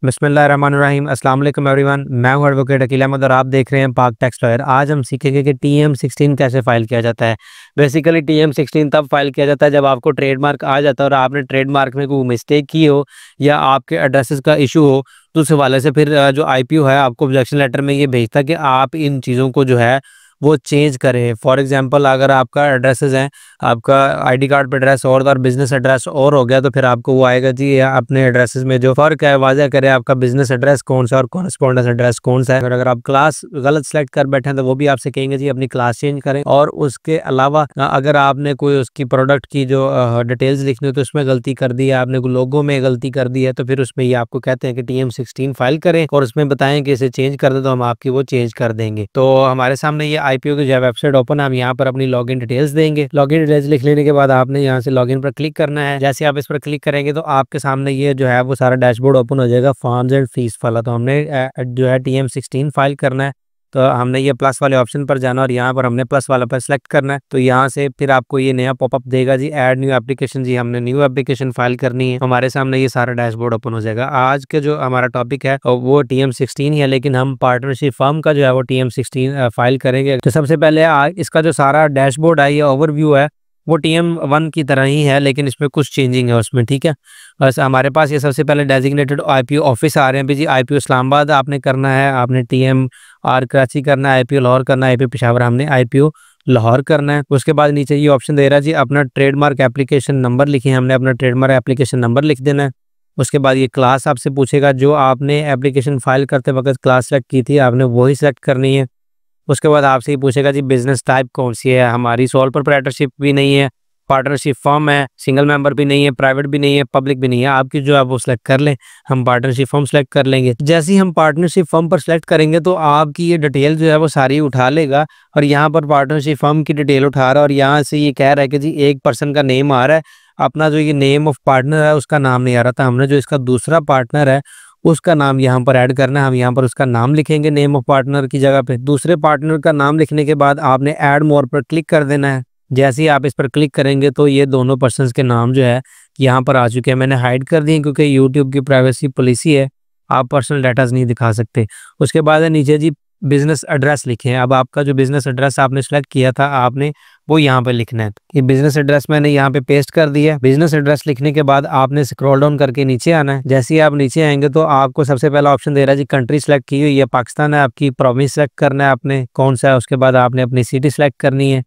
बिस्मिल्लाहिर्रहमानिर्रहीम। अस्सलाम वालेकुम एवरीवन। मैं हूं एडवोकेट अकील अहमद और आप देख रहे हैं पाक टैक्स लॉयर। आज हम सीखेंगे कि TM16 कैसे फ़ाइल किया जाता है। बेसिकली TM16 तब फ़ाइल किया जाता है जब आपको ट्रेडमार्क आ जाता है और आपने ट्रेडमार्क में कोई मिस्टेक की हो या आपके एड्रेसेस का इशू हो, तो उस हवाले से फिर जो IPO है आपको ऑब्जेक्शन लेटर में ये भेजता है कि आप इन चीज़ों को जो है वो चेंज करें। फॉर एग्जांपल अगर आपका एड्रेसेस है, आपका आईडी कार्ड पे एड्रेस और बिज़नेस एड्रेस और हो गया, तो फिर आपको वो आएगा जी ये अपने एड्रेसेस में जो फ़र्क है वाज़ह करें, आपका बिज़नेस एड्रेस कौन-सा और कॉरेस्पॉन्डेंस एड्रेस कौन-सा है। और अगर आप क्लास गलत सेलेक्ट कर बैठे हैं तो वो भी आपसे कहेंगे जी अपनी क्लास चेंज करें। और उसके अलावा अगर आपने कोई उसकी प्रोडक्ट की जो डिटेल्स लिखनी हो तो उसमें गलती कर दी है, आपने कोई लोगो में गलती कर दी है, तो फिर उसमें ये आपको कहते हैं कि TM16 फाइल करें और उसमें बताएं कि इसे चेंज कर दे, तो हम आपकी वो चेंज कर देंगे। तो हमारे सामने ये IPO की जो वेबसाइट ओपन है, हम यहाँ पर अपनी लॉगिन डिटेल्स देंगे। लॉगिन डिटेल्स लिख लेने के बाद आपने यहाँ से लॉगिन पर क्लिक करना है। जैसे आप इस पर क्लिक करेंगे तो आपके सामने ये जो है वो सारा डैशबोर्ड ओपन हो जाएगा फॉर्म्स एंड फीस वाला। तो हमने जो है TM16 फाइल करना है, तो हमने ये प्लस वाले ऑप्शन पर जाना और यहाँ पर हमने प्लस वाला पर सेलेक्ट करना है। तो यहाँ से फिर आपको ये नया पॉपअप देगा जी ऐड न्यू एप्लीकेशन। जी हमने न्यू एप्लीकेशन फाइल करनी है। हमारे सामने ये सारा डैशबोर्ड ओपन हो जाएगा। आज के जो हमारा टॉपिक है वो TM16 ही है, लेकिन हम पार्टनरशिप फर्म का जो है वो TM16 फाइल करेंगे। तो सबसे पहले इसका जो सारा डैशबोर्ड है, ये ओवरव्यू है, वो TM1 की तरह ही है, लेकिन इसमें कुछ चेंजिंग है उसमें, ठीक है। बस हमारे पास ये सबसे पहले डेजिग्नेटेड IPO ऑफिस आ रहे हैं भी जी। IPO इस्लामाबाद आपने करना है, आपने TMR कराची करना है, IPO लाहौर करना है, IPO पेशावर हमने IPO लाहौर करना है। उसके बाद नीचे ये ऑप्शन दे रहा है जी अपना ट्रेडमार्क एप्लीकेशन नंबर लिखे, हमने अपना ट्रेडमार्क एप्लीकेशन नंबर लिख देना है। उसके बाद ये क्लास आपसे पूछेगा, जो आपने एप्लीकेशन फाइल करते वक्त क्लास सेलेक्ट की थी आपने वही सेलेक्ट करनी है। उसके बाद आपसे ये पूछेगा जी बिज़नेस टाइप कौन सी है, हमारी सोल प्रोप्राइटरशिप भी नहीं है, पार्टनरशिप फर्म है, सिंगल मेंबर भी नहीं है, प्राइवेट भी नहीं है, पब्लिक भी नहीं है, आपकी जो है वो सिलेक्ट कर लें। हम पार्टनरशिप फर्म सेलेक्ट कर लेंगे। जैसे ही हम पार्टनरशिप फर्म पर सेलेक्ट करेंगे तो आपकी ये डिटेल जो है वो सारी उठा लेगा और यहाँ पर पार्टनरशिप फर्म की डिटेल उठा रहा है और यहाँ से ये कह रहा है कि जी एक पर्सन का नेम आ रहा है, अपना जो ये नेम ऑफ पार्टनर है उसका नाम नहीं आ रहा था, हमने जो इसका दूसरा पार्टनर है उसका नाम यहाँ पर ऐड करना है। हम यहाँ पर उसका नाम लिखेंगे नेम ऑफ पार्टनर की जगह पे। दूसरे पार्टनर का नाम लिखने के बाद आपने ऐड मोर पर क्लिक कर देना है। जैसे ही आप इस पर क्लिक करेंगे तो ये दोनों पर्सन्स के नाम जो है यहाँ पर आ चुके हैं। मैंने हाइड कर दिए क्योंकि यूट्यूब की प्राइवेसी पॉलिसी है, आप पर्सनल डाटाज नहीं दिखा सकते। उसके बाद है नीचे जी बिजनेस एड्रेस लिखे हैं। अब आपका जो बिजनेस एड्रेस आपने सेलेक्ट किया था आपने वो यहाँ पे लिखना है। ये बिजनेस एड्रेस मैंने यहाँ पे पेस्ट कर दिया। बिजनेस एड्रेस लिखने के बाद आपने स्क्रॉल डाउन करके नीचे आना है। जैसे ही आप नीचे आएंगे तो आपको सबसे पहला ऑप्शन दे रहा है जी कंट्री सेलेक्ट की हुई है, पाकिस्तान है, आपकी प्रोविंस सेलेक्ट करना है आपने कौन सा है। उसके बाद आपने अपनी सिटी सेलेक्ट करनी है,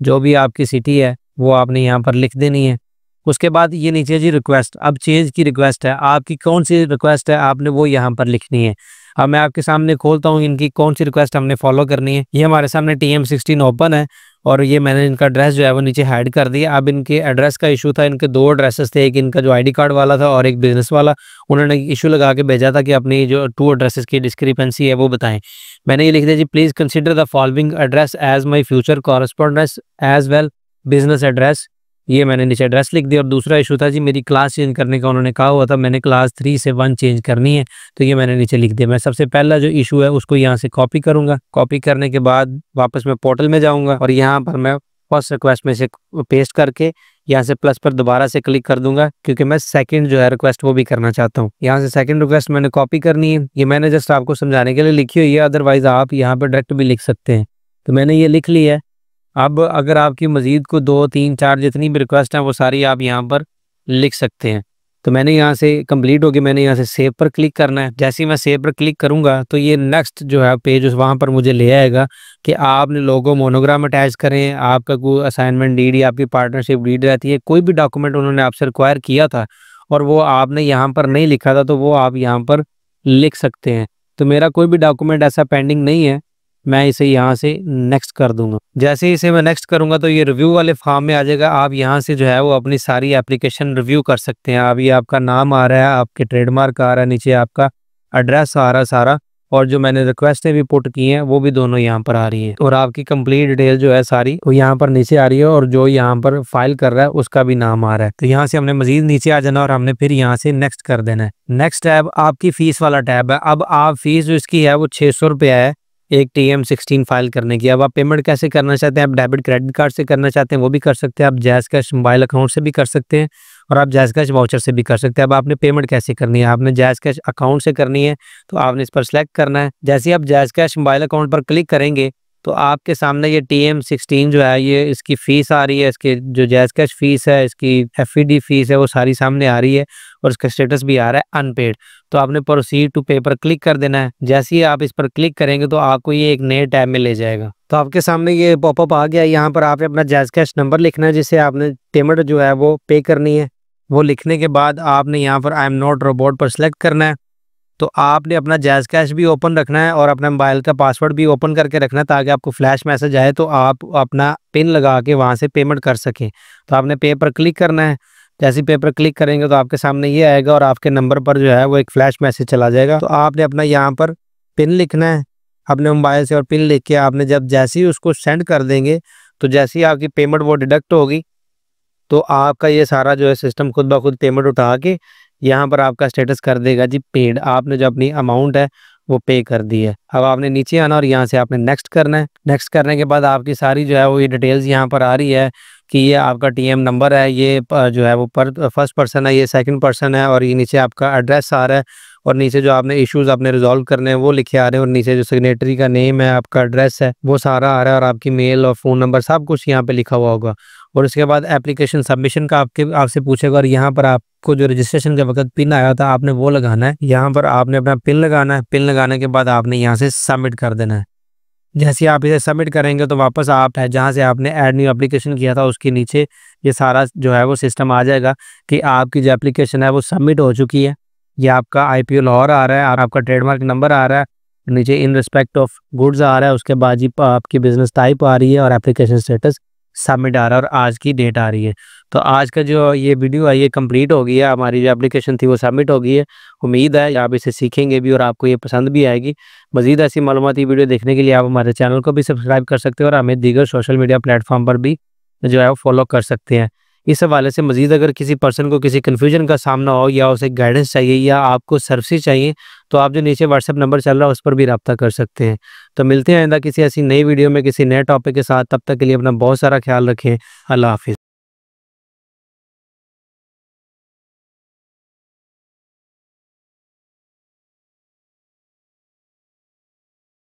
जो भी आपकी सिटी है वो आपने यहाँ पर लिख देनी है। उसके बाद ये नीचे जी रिक्वेस्ट, अब चेंज की रिक्वेस्ट है, आपकी कौन सी रिक्वेस्ट है आपने वो यहाँ पर लिखनी है। अब मैं आपके सामने खोलता हूँ इनकी कौन सी रिक्वेस्ट हमने फॉलो करनी है। ये हमारे सामने TM16 ओपन है और ये मैंने इनका एड्रेस जो है वो नीचे हाइड कर दिया। अब इनके एड्रेस का इशू था, इनके दो एड्रेसेस थे, एक इनका जो आईडी कार्ड वाला था और एक बिजनेस वाला। उन्होंने इशू लगा के भेजा था कि अपनी जो टू एड्रेसेस की डिस्क्रिपेंसी है वो बताएं। मैंने ये लिख दिया जी please consider the following address as my future correspondence as well business address. ये मैंने नीचे एड्रेस लिख दिया। और दूसरा इशू था जी मेरी क्लास चेंज करने का, उन्होंने कहा हुआ था मैंने क्लास 3 से 1 चेंज करनी है, तो ये मैंने नीचे लिख दिया। मैं सबसे पहला जो इशू है उसको यहाँ से कॉपी करूँगा। कॉपी करने के बाद वापस मैं पोर्टल में जाऊँगा और यहाँ पर मैं फर्स्ट रिक्वेस्ट में से पेस्ट करके यहाँ से प्लस पर दोबारा से क्लिक कर दूंगा, क्योंकि मैं सेकंड जो है रिक्वेस्ट वो भी करना चाहता हूँ। यहाँ से सेकंड रिक्वेस्ट मैंने कॉपी करनी है। ये मैंने जस्ट आपको समझाने के लिए लिखी हुई है, अदरवाइज आप यहाँ पर डायरेक्ट भी लिख सकते हैं। तो मैंने ये लिख ली है। अब अगर आपकी मज़ीद को 2, 3, 4 जितनी भी रिक्वेस्ट हैं वो सारी आप यहाँ पर लिख सकते हैं। तो मैंने यहाँ से कंप्लीट हो गई, मैंने यहाँ से सेव पर क्लिक करना है। जैसे ही मैं सेव पर क्लिक करूँगा तो ये नेक्स्ट जो है पेज वहाँ पर मुझे ले आएगा कि आपने लोगो मोनोग्राम अटैच करें, आपका कोई असाइनमेंट डीड या आपकी पार्टनरशिप डीड रहती है, कोई भी डॉक्यूमेंट उन्होंने आपसे रिक्वायर किया था और वो आपने यहाँ पर नहीं लिखा था तो वो आप यहाँ पर लिख सकते हैं। तो मेरा कोई भी डॉक्यूमेंट ऐसा पेंडिंग नहीं है, मैं इसे यहाँ से नेक्स्ट कर दूंगा। जैसे ही इसे मैं नेक्स्ट करूंगा तो ये रिव्यू वाले फॉर्म में आ जाएगा। आप यहाँ से जो है वो अपनी सारी एप्लीकेशन रिव्यू कर सकते हैं। अभी आपका नाम आ रहा है, आपके ट्रेडमार्क आ रहा है, नीचे आपका एड्रेस आ रहा है सारा, और जो मैंने रिक्वेस्टें भी पुट की हैं वो भी दोनों यहाँ पर आ रही हैं, और आपकी कंप्लीट डिटेल जो है सारी वो यहाँ पर नीचे आ रही है, और जो यहाँ पर फाइल कर रहा है उसका भी नाम आ रहा है। तो यहाँ से हमने मजीद नीचे आ जाना और हमने फिर यहाँ से नेक्स्ट कर देना है। नेक्स्ट टैब आपकी फीस वाला टैब है। अब आप फीस जो इसकी है वो 600 रुपया है एक TM16 फाइल करने की। अब आप पेमेंट कैसे करना चाहते हैं, आप डेबिट क्रेडिट कार्ड से करना चाहते हैं वो भी कर सकते हैं, आप जैज़ कैश मोबाइल अकाउंट से भी कर सकते हैं, और आप जैज़ कैश वाउचर से भी कर सकते हैं। अब आपने पेमेंट कैसे करनी है, आपने जैज़ कैश अकाउंट से करनी है, तो आपने इस पर सेलेक्ट करना है। जैसे ही आप जैज़ कैश मोबाइल अकाउंट पर क्लिक करेंगे, तो आपके सामने ये TM16 जो है, ये इसकी फ़ीस आ रही है, इसकी जो जैज़ कैश फ़ीस है, इसकी FED फ़ीस है, वो सारी सामने आ रही है और इसका स्टेटस भी आ रहा है अनपेड। तो आपने प्रोसीड टू पे पर क्लिक कर देना है। जैसे ही आप इस पर क्लिक करेंगे, तो आपको ये एक नए टैब में ले जाएगा। तो आपके सामने ये पॉपअप आ गया है, यहाँ पर आपने अपना जैज़ कैश नंबर लिखना है, जिससे आपने पेमेंट जो है वो पे करनी है। वो लिखने के बाद आपने यहाँ पर आई एम नॉट रोबोट पर सेलेक्ट करना है। तो आपने अपना जैज़ कैश भी ओपन रखना है और अपना मोबाइल का पासवर्ड भी ओपन करके रखना है, ताकि आपको फ्लैश मैसेज आए तो आप अपना पिन लगा के वहाँ से पेमेंट कर सकें। तो आपने पे पर क्लिक करना है। जैसे ही पे पर क्लिक करेंगे, तो आपके सामने ये आएगा और आपके नंबर पर जो है वो एक फ्लैश मैसेज चला जाएगा। तो आपने अपना यहाँ पर पिन लिखना है अपने मोबाइल से, और पिन लिख के आपने जब जैसे ही उसको सेंड कर देंगे, तो जैसे ही आपकी पेमेंट वो डिडक्ट होगी, तो आपका ये सारा जो है सिस्टम खुद ब खुद पेमेंट उठा के यहाँ पर आपका स्टेटस कर देगा जी पेड। आपने जो अपनी अमाउंट है वो पे कर दी है। अब आपने नीचे आना और यहाँ से आपने नेक्स्ट करना है। नेक्स्ट करने के बाद आपकी सारी जो है वो ये डिटेल्स यहाँ पर आ रही है कि ये आपका TM नंबर है, ये जो है वो फर्स्ट पर्सन है, ये सेकंड पर्सन है, और ये नीचे आपका एड्रेस आ रहा है, और नीचे जो आपने इश्यूज आपने रिजॉल्व करने हैं वो लिखे आ रहे हैं, और नीचे जो सिग्नेटरी का नेम है, आपका एड्रेस है, वो सारा आ रहा है, और आपकी मेल और फ़ोन नंबर सब कुछ यहाँ पे लिखा हुआ होगा। और उसके बाद एप्लीकेशन सबमिशन का आपसे पूछेगा, और यहाँ पर आपको जो रजिस्ट्रेशन के वक्त पिन आया था आपने वो लगाना है। यहाँ पर आपने अपना पिन लगाना है। पिन लगाने के बाद आपने यहाँ से सबमिट कर देना है। जैसे ही आप इसे सबमिट करेंगे, तो वापस आप है जहाँ से आपने ऐड न्यू एप्लीकेशन किया था उसके नीचे ये सारा जो है वो सिस्टम आ जाएगा कि आपकी जो एप्लीकेशन है वो सबमिट हो चुकी है। ये आपका IPO लाहौर आ रहा है और आपका ट्रेडमार्क नंबर आ रहा है, नीचे इन रिस्पेक्ट ऑफ गुड्स आ रहा है, उसके बाद जी आपकी बिजनेस टाइप आ रही है और एप्लीकेशन स्टेटस सबमिट आ रहा है और आज की डेट आ रही है। तो आज का जो ये वीडियो है ये कंप्लीट हो गई है, हमारी जो एप्लीकेशन थी वो सबमिट हो गई है। उम्मीद है आप इसे सीखेंगे भी और आपको ये पसंद भी आएगी। मज़ीद ऐसी मालूमाती वीडियो देखने के लिए आप हमारे चैनल को भी सब्सक्राइब कर सकते हैं और हमें दीगर सोशल मीडिया प्लेटफॉर्म पर भी जो है वो फॉलो कर सकते हैं। इस हवाले से मज़ीद अगर किसी पर्सन को किसी कन्फ्यूजन का सामना हो या उसे गाइडेंस चाहिए या आपको सर्विसेज चाहिए, तो आप जो नीचे व्हाट्सएप नंबर चल रहा है उस पर भी रब्ता कर सकते हैं। तो मिलते हैं आइंदा किसी ऐसी नई वीडियो में किसी नए टॉपिक के साथ। तब तक के लिए अपना बहुत सारा ख्याल रखें। अल्लाह हाफ़िज़।